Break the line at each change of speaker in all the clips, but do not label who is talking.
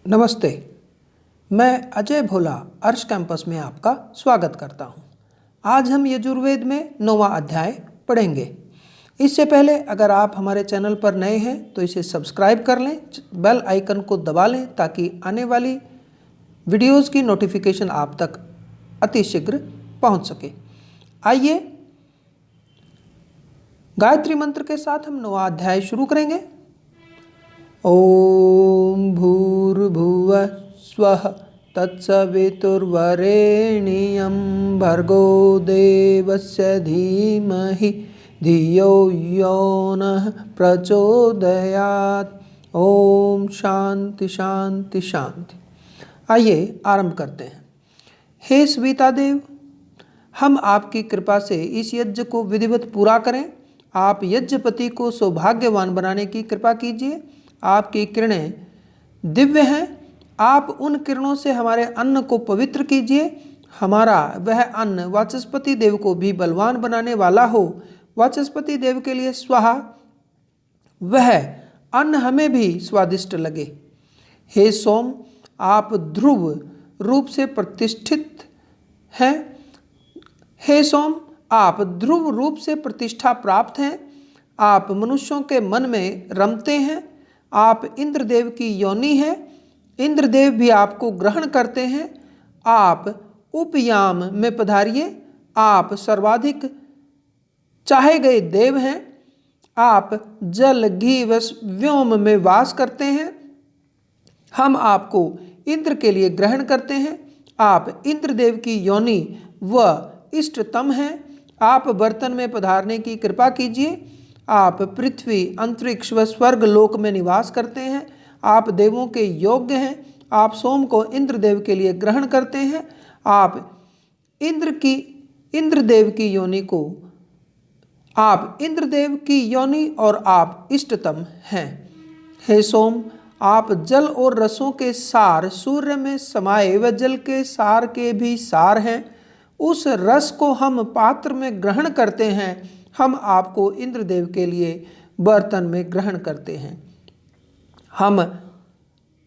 नमस्ते। मैं अजय भोला अर्श कैंपस में आपका स्वागत करता हूं। आज हम यजुर्वेद में 9वां अध्याय पढ़ेंगे। इससे पहले अगर आप हमारे चैनल पर नए हैं तो इसे सब्सक्राइब कर लें, बेल आइकन को दबा लें ताकि आने वाली वीडियोस की नोटिफिकेशन आप तक अतिशीघ्र पहुंच सके। आइए गायत्री मंत्र के साथ हम 9वां अध्याय शुरू करेंगे। ओम भूर्भुवः स्वः तत्सवितुर्वरेण्यं भर्गो देवस्य धीमहि धियो यो नः प्रचोदयात्। ओम शांति शांति शांति। आइए आरंभ करते हैं। हे सविता देव, हम आपकी कृपा से इस यज्ञ को विधिवत पूरा करें। आप यज्ञपति को सौभाग्यवान बनाने की कृपा कीजिए। आपकी किरणें दिव्य हैं, आप उन किरणों से हमारे अन्न को पवित्र कीजिए। हमारा वह अन्न वाचस्पति देव को भी बलवान बनाने वाला हो। वाचस्पति देव के लिए स्वाहा, वह अन्न हमें भी स्वादिष्ट लगे। हे सोम, आप ध्रुव रूप से प्रतिष्ठित हैं। हे सोम, आप ध्रुव रूप से प्रतिष्ठा प्राप्त हैं। आप मनुष्यों के मन में रमते हैं। आप इंद्रदेव की योनि हैं। इंद्रदेव भी आपको ग्रहण करते हैं। आप उपयाम में पधारिए। आप सर्वाधिक चाहे गए देव हैं। आप जल घी व व्योम में वास करते हैं। हम आपको इंद्र के लिए ग्रहण करते हैं। आप इंद्रदेव की योनि व इष्टतम हैं। आप बर्तन में पधारने की कृपा कीजिए। आप पृथ्वी, अंतरिक्ष व स्वर्ग लोक में निवास करते हैं। आप देवों के योग्य हैं। आप सोम को इंद्रदेव के लिए ग्रहण करते हैं। आप इंद्रदेव की योनि और आप इष्टतम हैं। हे सोम, आप जल और रसों के सार, सूर्य में समाये व जल के सार के भी सार हैं। उस रस को हम पात्र में ग्रहण करते हैं। हम आपको इंद्रदेव के लिए बर्तन में ग्रहण करते हैं। हम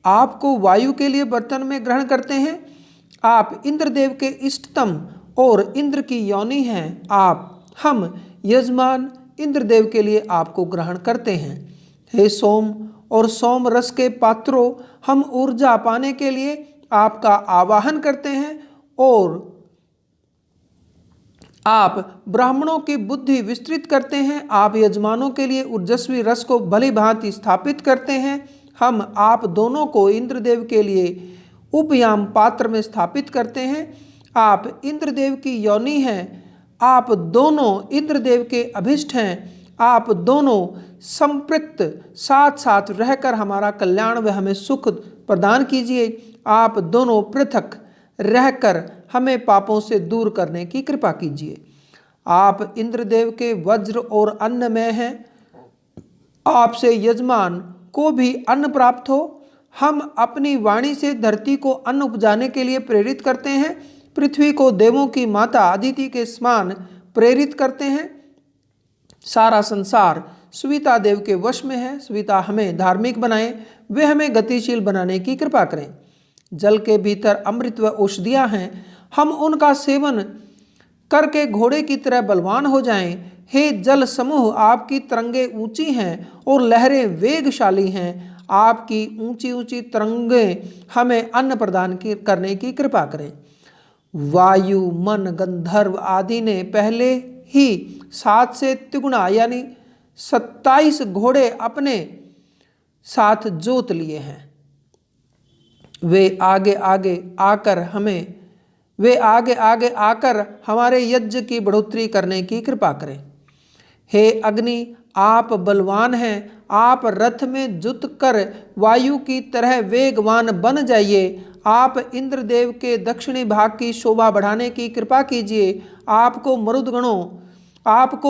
आपको वायु के लिए बर्तन में ग्रहण करते हैं। आप इंद्रदेव के इष्टतम और इंद्र की योनि हैं। हम यजमान इंद्रदेव के लिए आपको ग्रहण करते हैं। हे सोम और सोम रस के पात्रों, हम ऊर्जा पाने के लिए आपका आवाहन करते हैं और आप ब्राह्मणों की बुद्धि विस्तृत करते हैं। आप यजमानों के लिए ऊर्जस्वी रस को भली भांति स्थापित करते हैं। हम आप दोनों को इंद्रदेव के लिए उपयाम पात्र में स्थापित करते हैं। आप इंद्रदेव की योनि हैं। आप दोनों इंद्रदेव के अभिष्ट हैं। आप दोनों संपृक्त साथ साथ रहकर हमारा कल्याण व हमें सुख प्रदान कीजिए। आप दोनों पृथक रहकर हमें पापों से दूर करने की कृपा कीजिए। आप इंद्रदेव के वज्र और अन्न में हैं। आपसे यजमान को भी अन्न प्राप्त हो। हम अपनी वाणी से धरती को अन्न उपजाने के लिए प्रेरित करते हैं। पृथ्वी को देवों की माता अदिति के समान प्रेरित करते हैं। सारा संसार सविता देव के वश में है। सविता हमें धार्मिक बनाए, वे हमें गतिशील बनाने की कृपा करें। जल के भीतर अमृत व औषधियाँ हैं। हम उनका सेवन करके घोड़े की तरह बलवान हो जाएं। हे जल समूह, आपकी तरंगें ऊंची हैं और लहरें वेगशाली हैं। आपकी ऊंची ऊंची तरंगें हमें अन्न प्रदान करने की कृपा करें। वायु, मन, गंधर्व आदि ने पहले ही 7 से तिगुना यानी 27 घोड़े अपने साथ जोत लिए हैं। वे आगे आकर हमारे यज्ञ की बढ़ोतरी करने की कृपा करें। हे अग्नि, आप बलवान हैं। आप रथ में जुत कर वायु की तरह वेगवान बन जाइए। आप इंद्रदेव के दक्षिणी भाग की शोभा बढ़ाने की कृपा कीजिए। आपको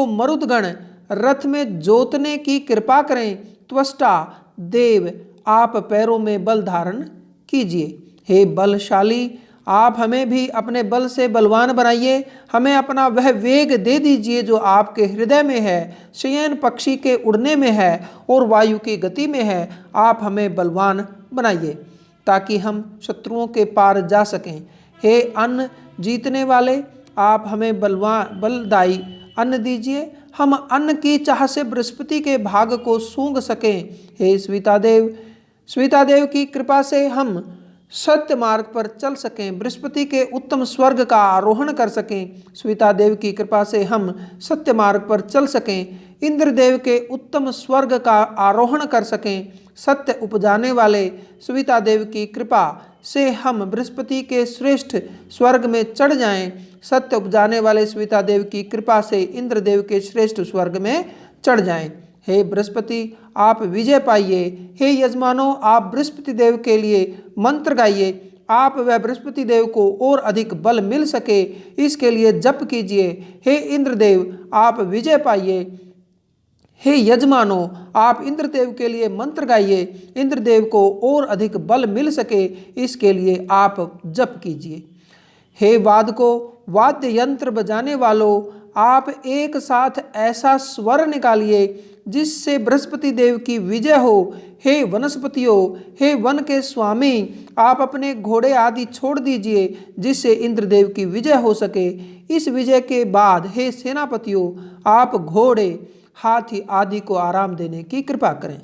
मरुदगण रथ में जोतने की कृपा करें। त्वष्टा देव, आप पैरों में बल धारण कीजिए। हे बलशाली, आप हमें भी अपने बल से बलवान बनाइए। हमें अपना वह वेग दे दीजिए जो आपके हृदय में है, शयन पक्षी के उड़ने में है और वायु की गति में है। आप हमें बलवान बनाइए। ताकि हम शत्रुओं के पार जा सकें। हे अन्न जीतने वाले, आप हमें बलदायी अन्न दीजिए, हम अन्न की चाह से बृहस्पति के भाग को सूंघ सकें। हे श्वेता देव की कृपा से हम सत्य मार्ग पर चल सकें, बृहस्पति के उत्तम स्वर्ग का आरोहण कर सकें। श्वेता देव की कृपा से हम सत्य मार्ग पर चल सकें, इंद्रदेव के उत्तम स्वर्ग का आरोहण कर सकें। सत्य उपजाने वाले श्वेता देव की कृपा से हम बृहस्पति के श्रेष्ठ स्वर्ग में चढ़ जाएं। सत्य उपजाने वाले श्वेता देव की कृपा से इंद्रदेव के श्रेष्ठ स्वर्ग में चढ़ जाएं। हे बृहस्पति, आप विजय पाइए। हे यजमानों, आप बृहस्पति देव के लिए मंत्र गाइए, आप व बृहस्पति देव को और अधिक बल मिल सके इसके लिए जप कीजिए। हे इंद्रदेव, आप विजय पाइए। हे यजमानों, आप इंद्रदेव के लिए मंत्र गाइए, इंद्रदेव को और अधिक बल मिल सके इसके लिए आप जप कीजिए। हे वाद्य यंत्र बजाने वालों, आप एक साथ ऐसा स्वर निकालिए जिससे बृहस्पति देव की विजय हो। हे वनस्पतियों, हे वन के स्वामी, आप अपने घोड़े आदि छोड़ दीजिए जिससे इंद्रदेव की विजय हो सके। इस विजय के बाद हे सेनापतियों, आप घोड़े, हाथी आदि को आराम देने की कृपा करें।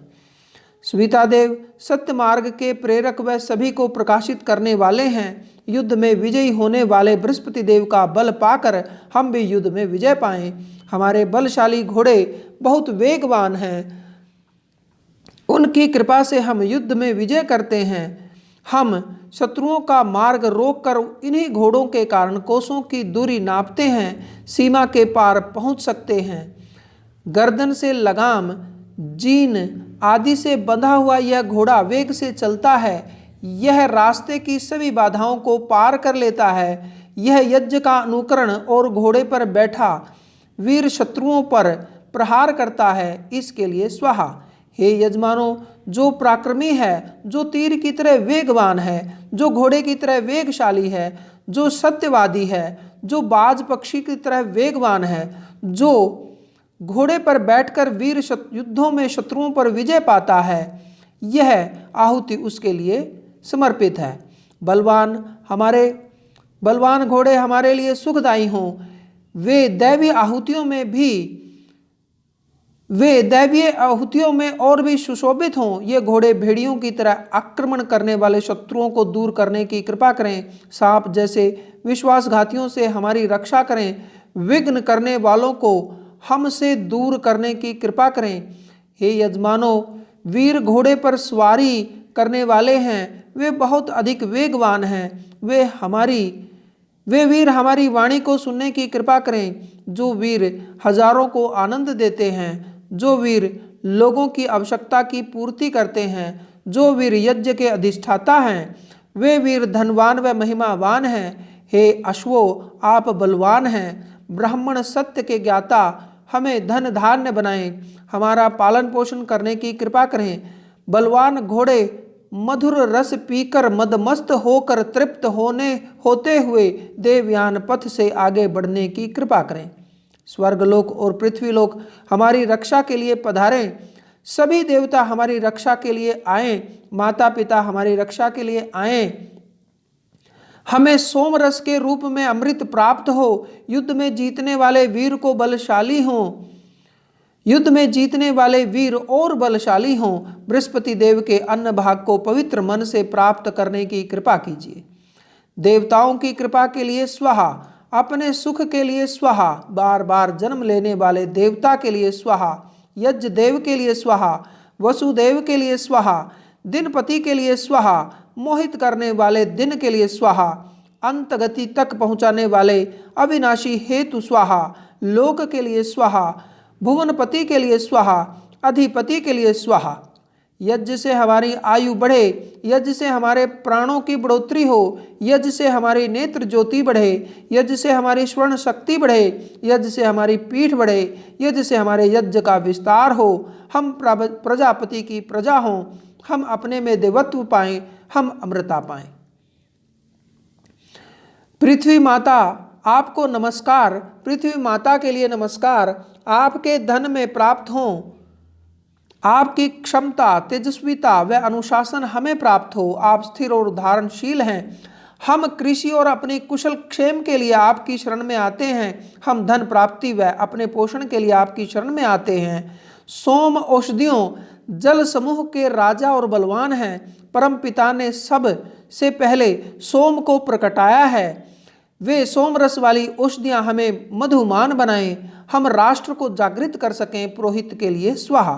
श्वेता देव सत्य मार्ग के प्रेरक व सभी को प्रकाशित करने वाले हैं। युद्ध में विजयी होने वाले बृहस्पति देव का बल पाकर हम भी युद्ध में विजय पाएं। हमारे बलशाली घोड़े बहुत वेगवान हैं, उनकी कृपा से हम युद्ध में विजय करते हैं। हम शत्रुओं का मार्ग रोककर इन्हीं घोड़ों के कारण कोसों की दूरी नापते हैं, सीमा के पार पहुंच सकते हैं। गर्दन से लगाम, जीन आदि से बंधा हुआ यह घोड़ा वेग से चलता है। यह रास्ते की सभी बाधाओं को पार कर लेता है। यह यज्ञ का अनुकरण और घोड़े पर बैठा वीर शत्रुओं पर प्रहार करता है, इसके लिए स्वाहा। हे यजमानों, जो पराक्रमी है, जो तीर की तरह वेगवान है, जो घोड़े की तरह वेगशाली है, जो सत्यवादी है, जो बाज पक्षी की तरह वेगवान है, जो घोड़े पर बैठकर वीर युद्धों में शत्रुओं पर विजय पाता है, यह आहुति उसके लिए समर्पित है। बलवान घोड़े हमारे लिए सुखदायी हों। वे दैवीय आहुतियों में और भी सुशोभित हों। ये घोड़े भेड़ियों की तरह आक्रमण करने वाले शत्रुओं को दूर करने की कृपा करें। सांप जैसे विश्वासघातियों से हमारी रक्षा करें। विघ्न करने वालों को हमसे दूर करने की कृपा करें। हे यजमानों, वीर घोड़े पर सवारी करने वाले हैं, वे बहुत अधिक वेगवान हैं। वे वीर हमारी वाणी को सुनने की कृपा करें। जो वीर हजारों को आनंद देते हैं, जो वीर लोगों की आवश्यकता की पूर्ति करते हैं, जो वीर यज्ञ के अधिष्ठाता हैं, वे वीर धनवान व महिमावान हैं। हे अश्वो, आप बलवान हैं। ब्राह्मण सत्य के ज्ञाता, हमें धन धान्य बनाएं, हमारा पालन पोषण करने की कृपा करें। बलवान घोड़े मधुर रस पीकर मदमस्त होकर तृप्त होते हुए देवयान पथ से आगे बढ़ने की कृपा करें। स्वर्गलोक और पृथ्वीलोक हमारी रक्षा के लिए पधारें। सभी देवता हमारी रक्षा के लिए आएं। माता पिता हमारी रक्षा के लिए आएं। हमें सोम रस के रूप में अमृत प्राप्त हो। युद्ध में जीतने वाले वीर को बलशाली हों। युद्ध में जीतने वाले वीर और बलशाली हों। बृहस्पति देव के अन्न भाग को पवित्र मन से प्राप्त करने की कृपा कीजिए। देवताओं की कृपा के लिए स्वाहा, अपने सुख के लिए स्वाहा, बार बार जन्म लेने वाले देवता के लिए स्वाहा, यज्ञ देव के लिए स्वाहा, वसुदेव के लिए स्वाहा, दिनपति के लिए स्वाहा, मोहित करने वाले दिन के लिए स्वाहा, अंत गति तक पहुँचाने वाले अविनाशी हेतु स्वाहा, लोक के लिए स्वाहा, भुवनपति के लिए स्वाहा, अधिपति के लिए स्वाहा। यज्ञ से हमारी आयु बढ़े, यज्ञ से हमारे प्राणों की बढ़ोतरी हो, यज्ञ से हमारी नेत्र ज्योति बढ़े, यज्ञ से हमारी स्वर्ण शक्ति बढ़े, यज्ञ से हमारी पीठ बढ़े, यज्ञ से हमारे यज्ञ का विस्तार हो। हम प्रजापति की प्रजा हों, हम अपने में देवत्व पाएं, हम अमृता पाएं। पृथ्वी माता, आपको नमस्कार। पृथ्वी माता के लिए नमस्कार। आपके धन में प्राप्त हों, आपकी क्षमता, तेजस्विता व अनुशासन हमें प्राप्त हो। आप स्थिर और धारणशील हैं। हम कृषि और अपने कुशल क्षेम के लिए आपकी शरण में आते हैं। हम धन प्राप्ति व अपने पोषण के लिए आपकी शरण में आते हैं। सोम औषधियों जल समूह के राजा और बलवान हैं। परम पिता ने सब से पहले सोम को प्रकटाया है। वे सोम रस वाली औषधियाँ हमें मधुमान बनाएं। हम राष्ट्र को जागृत कर सकें। पुरोहित के लिए स्वाहा।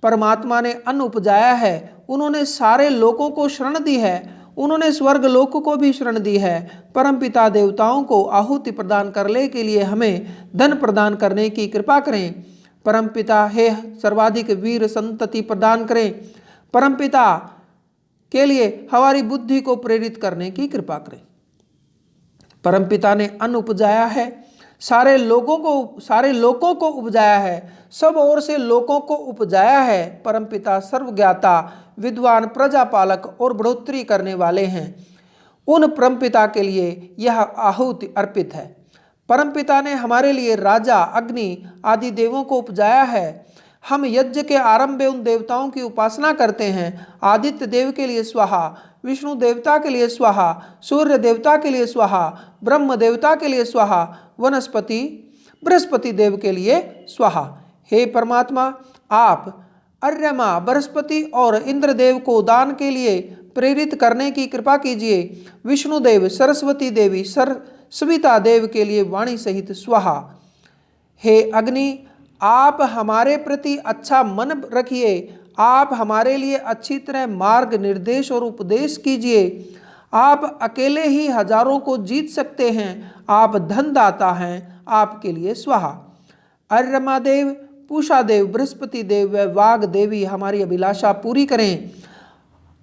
परमात्मा ने अन्न उपजाया है। उन्होंने सारे लोगों को शरण दी है। उन्होंने स्वर्ग लोक को भी शरण दी है। परम पिता देवताओं को आहुति प्रदान करने के लिए हमें धन प्रदान करने की कृपा करें। परम पिता हे सर्वाधिक वीर संतति प्रदान करें। परम पिता के लिए हमारी बुद्धि को प्रेरित करने की कृपा करें। परम पिता ने अन्न उपजाया है। सारे लोगों को उपजाया है। सब ओर से लोगों को उपजाया है। परम पिता सर्वज्ञाता, विद्वान, प्रजापालक और बढ़ोतरी करने वाले हैं। उन परम पिता के लिए यह आहुति अर्पित है। परम पिता ने हमारे लिए राजा, अग्नि आदि देवों को उपजाया है। हम यज्ञ के आरंभ में उन देवताओं की उपासना करते हैं। आदित्य देव के लिए स्वाहा, विष्णु देवता के लिए स्वाहा, सूर्य देवता के लिए स्वाहा, ब्रह्म देवता के लिए स्वाहा, वनस्पति बृहस्पति देव के लिए स्वाहा। हे परमात्मा, आप अर्यमा, बृहस्पति और इंद्रदेव को दान के लिए प्रेरित करने की कृपा कीजिए। विष्णुदेव, सरस्वती देवी, सविता देव के लिए वाणी सहित स्वाहा। हे अग्नि, आप हमारे प्रति अच्छा मन रखिए। आप हमारे लिए अच्छी तरह मार्ग निर्देश और उपदेश कीजिए। आप अकेले ही हजारों को जीत सकते हैं। आप धनदाता हैं। आपके लिए स्वाहा। अर्यमा देव, पूषा देव, बृहस्पति देव व वाग देवी हमारी अभिलाषा पूरी करें।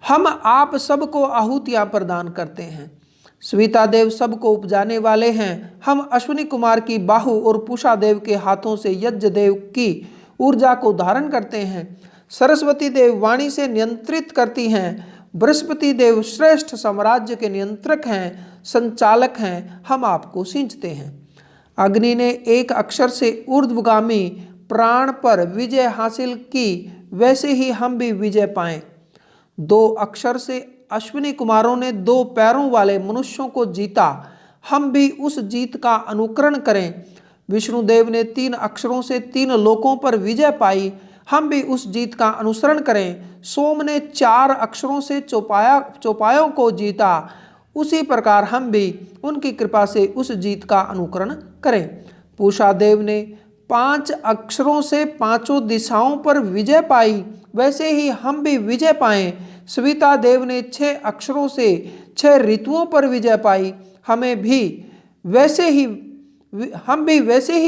हम आप सबको आहुतियाँ प्रदान करते हैं। सविता देव सबको उपजाने वाले हैं। हम अश्विनी कुमार की बाहु और पूषा देव के हाथों से यज्ञ देव की ऊर्जा को धारण करते हैं। सरस्वती देव वाणी से नियंत्रित करती हैं। बृहस्पति देव श्रेष्ठ साम्राज्य के नियंत्रक हैं, संचालक हैं। हम आपको सिंचते हैं। अग्नि ने एक अक्षर से ऊर्ध्वगामी प्राण पर विजय हासिल की, वैसे ही हम भी विजय पाएं। 2 अक्षर से अश्विनी कुमारों ने 2 पैरों वाले मनुष्यों को जीता। हम भी उस जीत का अनुकरण करें। विष्णुदेव ने 3 अक्षरों से 3 लोकों पर विजय पाई। हम भी उस जीत का अनुसरण करें। सोम ने 4 अक्षरों से चौपायों को जीता। उसी प्रकार हम भी उनकी कृपा से उस जीत का अनुकरण करें। पूषा देव ने 5 अक्षरों से 5 दिशाओं पर विजय पाई, वैसे ही हम भी विजय पाएं। सविता देव ने 6 अक्षरों से 6 ऋतुओं पर विजय पाई। हम भी वैसे ही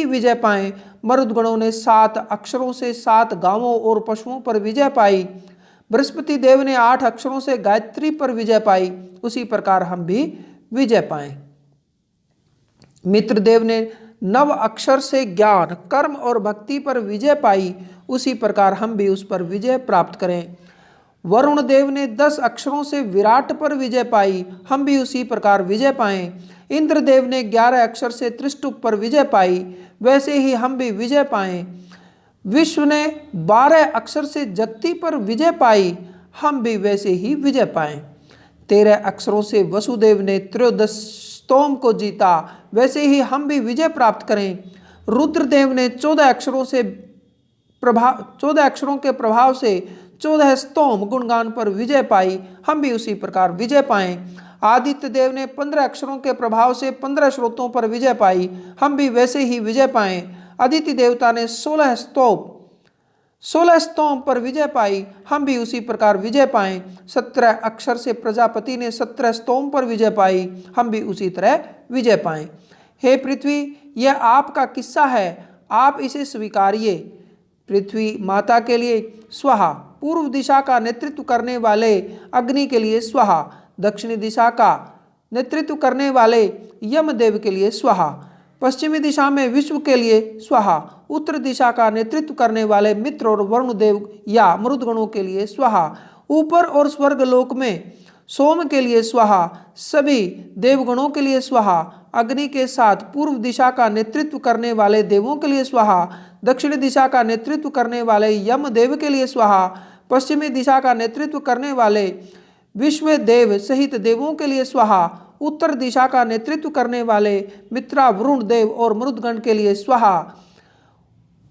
विजय पाएं। मरुदगणों ने 7 अक्षरों से 7 गांवों और पशुओं पर विजय पाई। बृहस्पति देव ने 8 अक्षरों से गायत्री पर विजय पाई। उसी प्रकार हम भी विजय पाएं। मित्रदेव ने 9 अक्षर से ज्ञान, कर्म और भक्ति पर विजय पाई। उसी प्रकार हम भी उस पर विजय प्राप्त करें। वरुण देव ने 10 अक्षरों से विराट पर विजय पाई। हम भी उसी प्रकार विजय पाएं। इंद्रदेव ने 11 अक्षर से त्रिष्टुप पर विजय पाई, वैसे ही हम भी विजय पाएं। विश्व ने 12 अक्षर से जगती पर विजय पाई। हम भी वैसे ही विजय पाएं। 13 अक्षरों से वसुदेव ने 13 स्तोम को जीता, वैसे ही हम भी विजय प्राप्त करें। रुद्रदेव ने 14 अक्षरों के प्रभाव से 14 स्तोम गुणगान पर विजय पाई। हम भी उसी प्रकार विजय पाएं। आदित्य देव ने 15 अक्षरों के प्रभाव से 15 स्रोतों पर विजय पाई। हम भी वैसे ही विजय पाएं। अदिति देवता ने 16 स्तोम पर विजय पाई। हम भी उसी प्रकार विजय पाएं। 17 अक्षर से प्रजापति ने 17 स्तोम पर विजय पाई। हम भी उसी तरह विजय पाएं। हे पृथ्वी, यह आपका किस्सा है, आप इसे स्वीकारिए। पृथ्वी माता के लिए स्वाहा। पूर्व दिशा का नेतृत्व करने वाले अग्नि के लिए स्वाहा। दक्षिणी दिशा का नेतृत्व करने वाले यमदेव के लिए स्वाहा। पश्चिमी दिशा में विश्व के लिए स्वाहा। उत्तर दिशा का नेतृत्व करने वाले मित्र और वरुण देव या मरुदगणों के लिए स्वाहा। ऊपर और स्वर्ग लोक में सोम के लिए स्वाहा। सभी देवगणों के लिए स्वाहा। अग्नि के साथ पूर्व दिशा का नेतृत्व करने वाले देवों के लिए स्वाहा। दक्षिणी दिशा का नेतृत्व करने वाले यमदेव के लिए स्वाहा, पश्चिमी दिशा का नेतृत्व करने वाले विश्व देव सहित देवों के लिए स्वाहा, उत्तर दिशा का नेतृत्व करने वाले मित्रा वरुण देव और मरुदगण के लिए स्वाहा,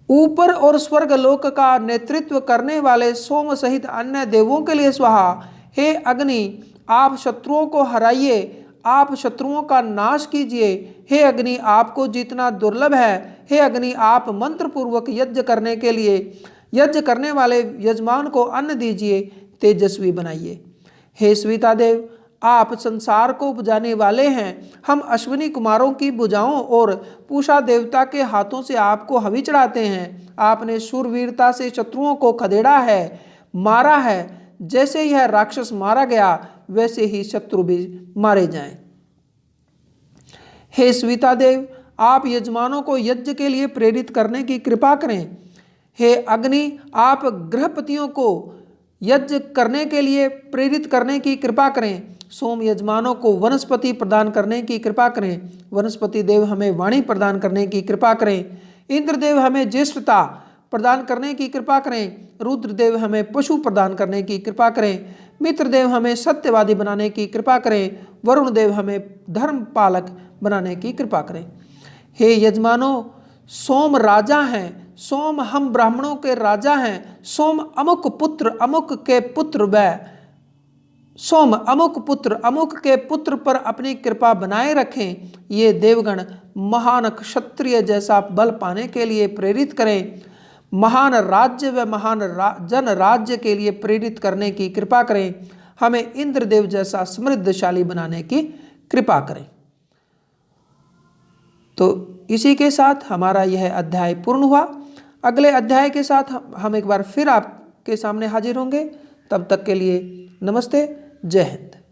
ऊपर और स्वर्ग लोक का नेतृत्व करने वाले सोम सहित अन्य देवों के लिए स्वाहा। हे अग्नि, आप शत्रुओं को हराइए, आप शत्रुओं का नाश कीजिए। हे अग्नि, आपको जीतना दुर्लभ है। हे अग्नि, आप मंत्र पूर्वक यज्ञ करने के लिए यज्ञ करने वाले यजमान को अन्न दीजिए, तेजस्वी बनाइए। हे श्वेता देव, आप संसार को उपजाने वाले हैं। हम अश्विनी कुमारों की भुजाओं और पूषा देवता के हाथों से आपको हवि चढ़ाते हैं। आपने शूरवीरता से शत्रुओं को खदेड़ा है, मारा है। जैसे यह राक्षस मारा गया वैसे ही शत्रु भी मारे जाएं। हे श्वेता देव, आप यजमानों को यज्ञ के लिए प्रेरित करने की कृपा करें। हे अग्नि, आप गृहपतियों को यज्ञ करने के लिए प्रेरित करने की कृपा करें। सोम यजमानों को वनस्पति प्रदान करने की कृपा करें। वनस्पति देव हमें वाणी प्रदान करने की कृपा करें। इंद्रदेव हमें ज्येष्ठता प्रदान करने की कृपा करें। रुद्रदेव हमें पशु प्रदान करने की कृपा करें। मित्रदेव हमें सत्यवादी बनाने की कृपा करें। वरुण देव हमें धर्म पालक बनाने की कृपा करें। हे यजमानों, सोम राजा हैं। सोम हम ब्राह्मणों के राजा हैं। सोम अमुक पुत्र अमुक के पुत्र व सोम अमुक पुत्र अमुक के पुत्र पर अपनी कृपा बनाए रखें। ये देवगण महान क्षत्रिय जैसा बल पाने के लिए प्रेरित करें। महान राज्य व महान जन राज्य के लिए प्रेरित करने की कृपा करें। हमें इंद्रदेव जैसा समृद्धशाली बनाने की कृपा करें। तो इसी के साथ हमारा यह अध्याय पूर्ण हुआ। अगले अध्याय के साथ हम एक बार फिर आपके सामने हाजिर होंगे। तब तक के लिए नमस्ते, जय हिंद।